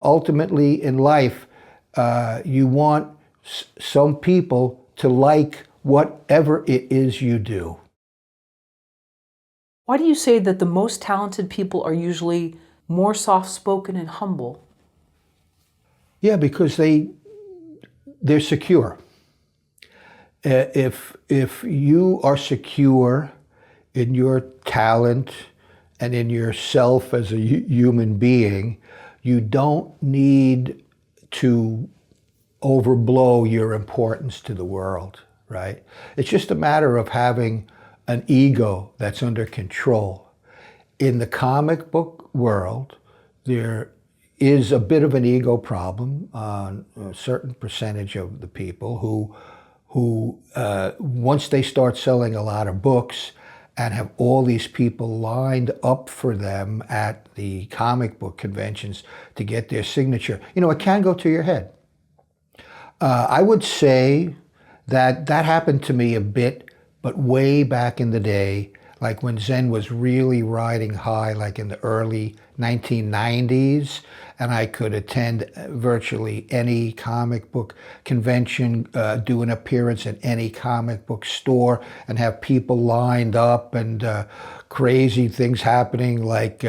Ultimately in life, you want some people to like whatever it is you do. Why do you say that the most talented people are usually more soft-spoken and humble? Yeah, because they're secure. If you are secure in your talent and in yourself as a human being, you don't need to overblow your importance to the world, right? It's just a matter of having an ego that's under control. In the comic book world, there is a bit of an ego problem on a certain percentage of the people who once they start selling a lot of books and have all these people lined up for them at the comic book conventions to get their signature, it can go to your head. I would say that happened to me a bit, but way back in the day, like when Zen was really riding high, like in the early 1990s, and I could attend virtually any comic book convention, do an appearance at any comic book store, and have people lined up and crazy things happening, like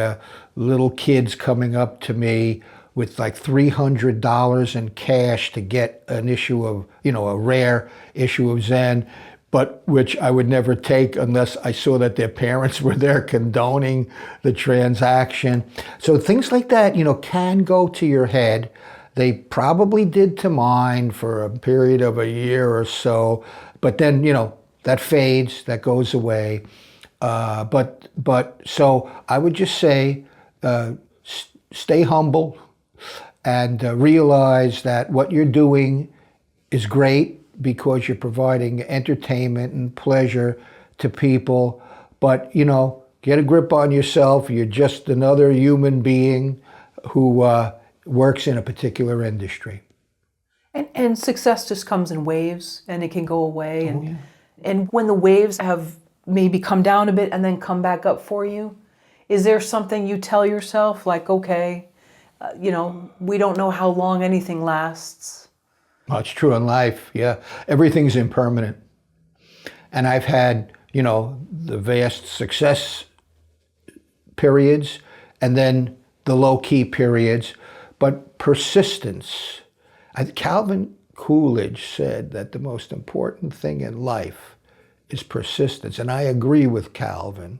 little kids coming up to me with like $300 in cash to get an issue of, a rare issue of Zen, but which I would never take unless I saw that their parents were there condoning the transaction. So things like that, can go to your head. They probably did to mine for a period of a year or so, but then, that fades, that goes away. But so I would just say, stay humble and realize that what you're doing is great because you're providing entertainment and pleasure to people. But, get a grip on yourself. You're just another human being who works in a particular industry. And success just comes in waves, and it can go away. Oh, yeah. And when the waves have maybe come down a bit and then come back up for you, is there something you tell yourself, like, okay, we don't know how long anything lasts? Well, it's true in life, yeah. Everything's impermanent. And I've had, the vast success periods and then the low-key periods, but persistence. Calvin Coolidge said that the most important thing in life is persistence. And I agree with Calvin,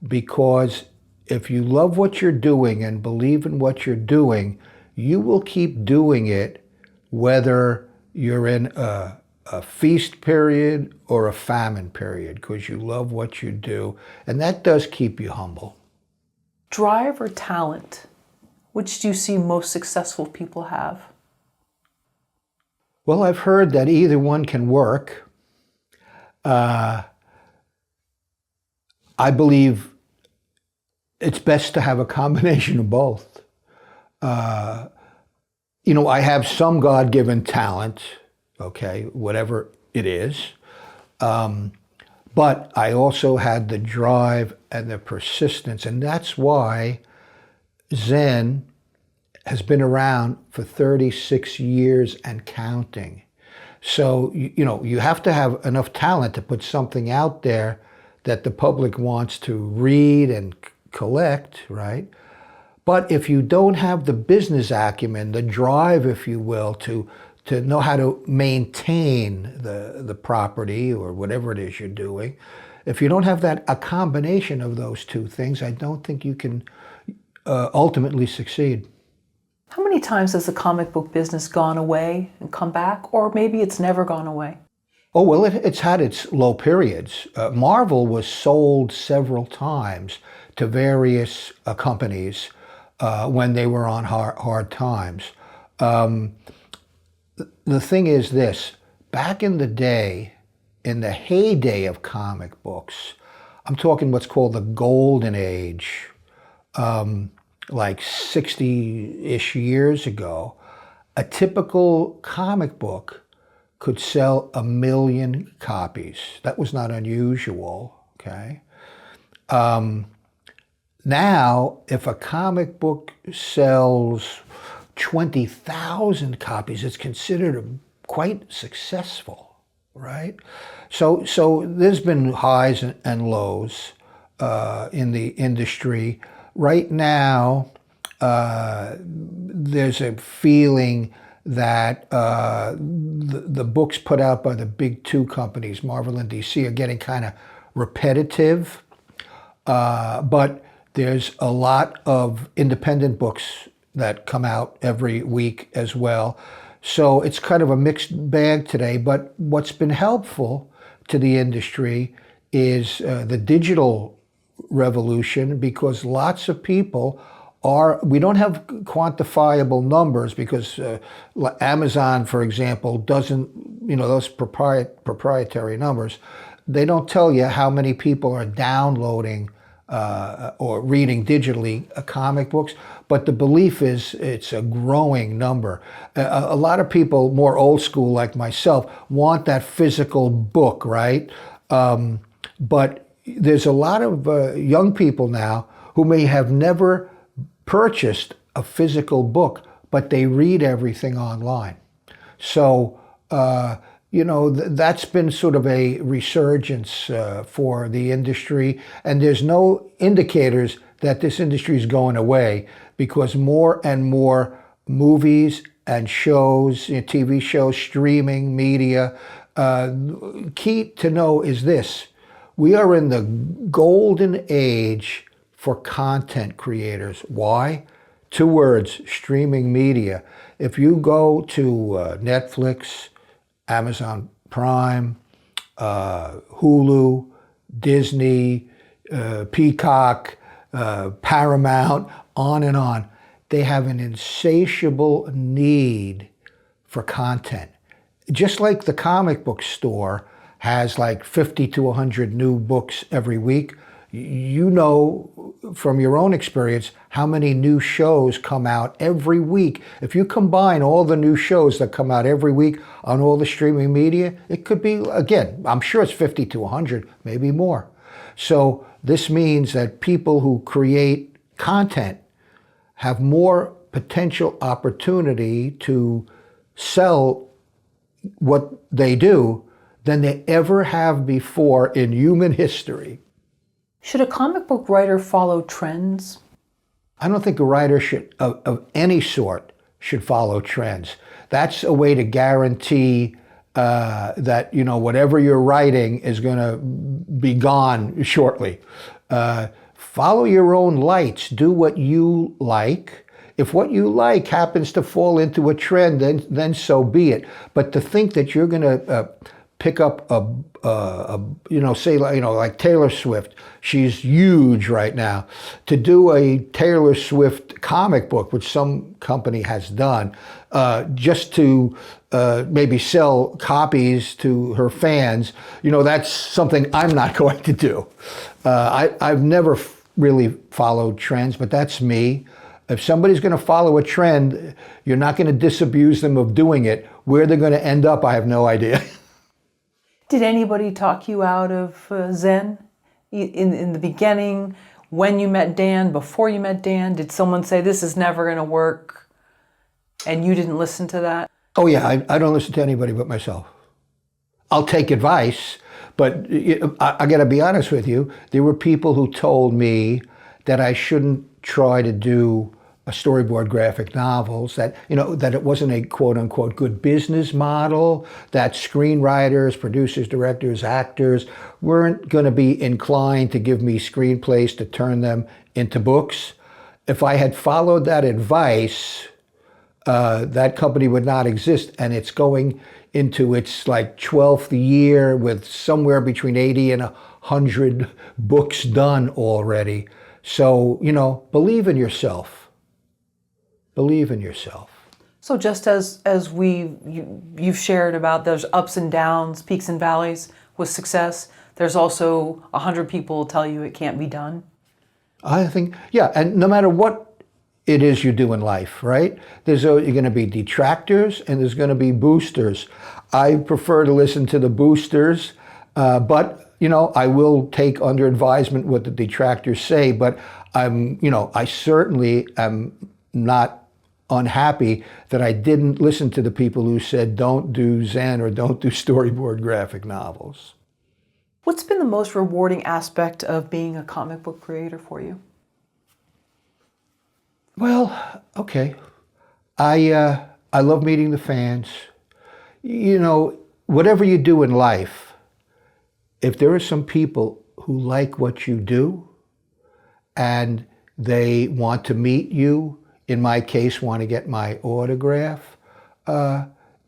because if you love what you're doing and believe in what you're doing, you will keep doing it whether you're in a feast period or a famine period, because you love what you do. And that does keep you humble. Drive or talent? Which do you see most successful people have? Well, I've heard that either one can work. I believe it's best to have a combination of both. I have some God-given talent, okay, whatever it is. But I also had the drive and the persistence, and that's why Zen has been around for 36 years and counting. So, you have to have enough talent to put something out there that the public wants to read and collect, right? But if you don't have the business acumen, the drive, if you will, to know how to maintain the property or whatever it is you're doing, if you don't have a combination of those two things, I don't think you can ultimately succeed. How many times has the comic book business gone away and come back? Or maybe it's never gone away? Oh, well, it's had its low periods. Marvel was sold several times to various companies when they were on hard times. The thing is this, back in the day, in the heyday of comic books, I'm talking what's called the golden age, like 60-ish years ago, a typical comic book could sell 1 million copies. That was not unusual, okay? Now, if a comic book sells 20,000 copies, it's considered quite successful, right? So there's been highs and lows in the industry. Right now, there's a feeling that the books put out by the big two companies, Marvel and DC, are getting kind of repetitive. But there's a lot of independent books that come out every week as well. So it's kind of a mixed bag today. But what's been helpful to the industry is the digital revolution, because lots of people we don't have quantifiable numbers because Amazon, for example, doesn't, those proprietary numbers, they don't tell you how many people are downloading or reading digitally comic books, but the belief is it's a growing number. A lot of people, more old school like myself, want that physical book, right? But there's a lot of young people now who may have never purchased a physical book, but they read everything online. So, that's been sort of a resurgence for the industry, and there's no indicators that this industry is going away, because more and more movies and shows, TV shows, streaming media, key to know is this: we are in the golden age for content creators. Why? 2 words: streaming media. If you go to Netflix, Amazon Prime, Hulu, Disney, Peacock, Paramount, on and on, they have an insatiable need for content. Just like the comic book store has like 50 to 100 new books every week, you know from your own experience how many new shows come out every week. If you combine all the new shows that come out every week on all the streaming media, it could be, again, I'm sure it's 50 to 100, maybe more. So this means that people who create content have more potential opportunity to sell what they do than they ever have before in human history. Should a comic book writer follow trends? I don't think a writer of any sort should follow trends. That's a way to guarantee that whatever you're writing is going to be gone shortly. Follow your own lights. Do what you like. If what you like happens to fall into a trend, then so be it. But to think that you're going to pick up like Taylor Swift, she's huge right now, to do a Taylor Swift comic book, which some company has done, just to maybe sell copies to her fans, that's something I'm not going to do. I've never really followed trends, but that's me. If somebody's going to follow a trend, you're not going to disabuse them of doing it. Where they're going to end up, I have no idea. Did anybody talk you out of Zen in the beginning, when you met Dan, before you met Dan? Did someone say, this is never going to work, and you didn't listen to that? Oh yeah, I don't listen to anybody but myself. I'll take advice, but I got to be honest with you. There were people who told me that I shouldn't try to do a storyboard graphic novels, that that it wasn't a quote unquote good business model, that screenwriters, producers, directors, actors weren't going to be inclined to give me screenplays to turn them into books. If I had followed that advice, that company would not exist, and it's going into its like 12th year with somewhere between 80 and 100 books done already. So, believe in yourself. Believe in yourself. So just as you've shared about those ups and downs, peaks and valleys with success, there's also 100 people tell you it can't be done. I think, yeah, and no matter what it is you do in life, right? You're going to be detractors and there's going to be boosters. I prefer to listen to the boosters, but I will take under advisement what the detractors say, but I certainly am not unhappy that I didn't listen to the people who said don't do Zen or don't do storyboard graphic novels. What's been the most rewarding aspect of being a comic book creator for you? Well, okay. I love meeting the fans. You know, whatever you do in life, if there are some people who like what you do and they want to meet you, in my case, want to get my autograph,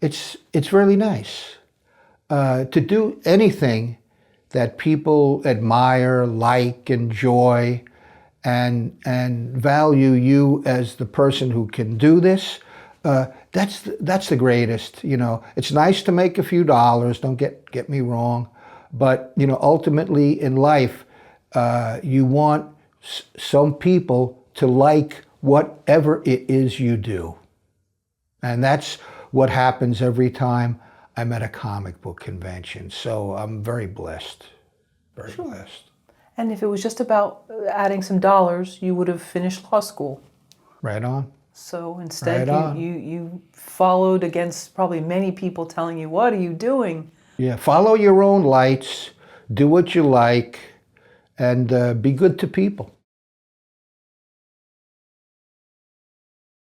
it's really nice. To do anything that people admire, like, enjoy, and value you as the person who can do this, that's the greatest. You know, it's nice to make a few dollars. Don't get me wrong, but you know, ultimately in life, you want some people to like whatever it is you do, and that's what happens every time I'm at a comic book convention. So I'm very blessed, very blessed. And if it was just about adding some dollars, you would have finished law school. Right on. So instead, Right on. you followed against probably many people telling you, what are you doing? Yeah, follow your own lights, do what you like, and be good to people.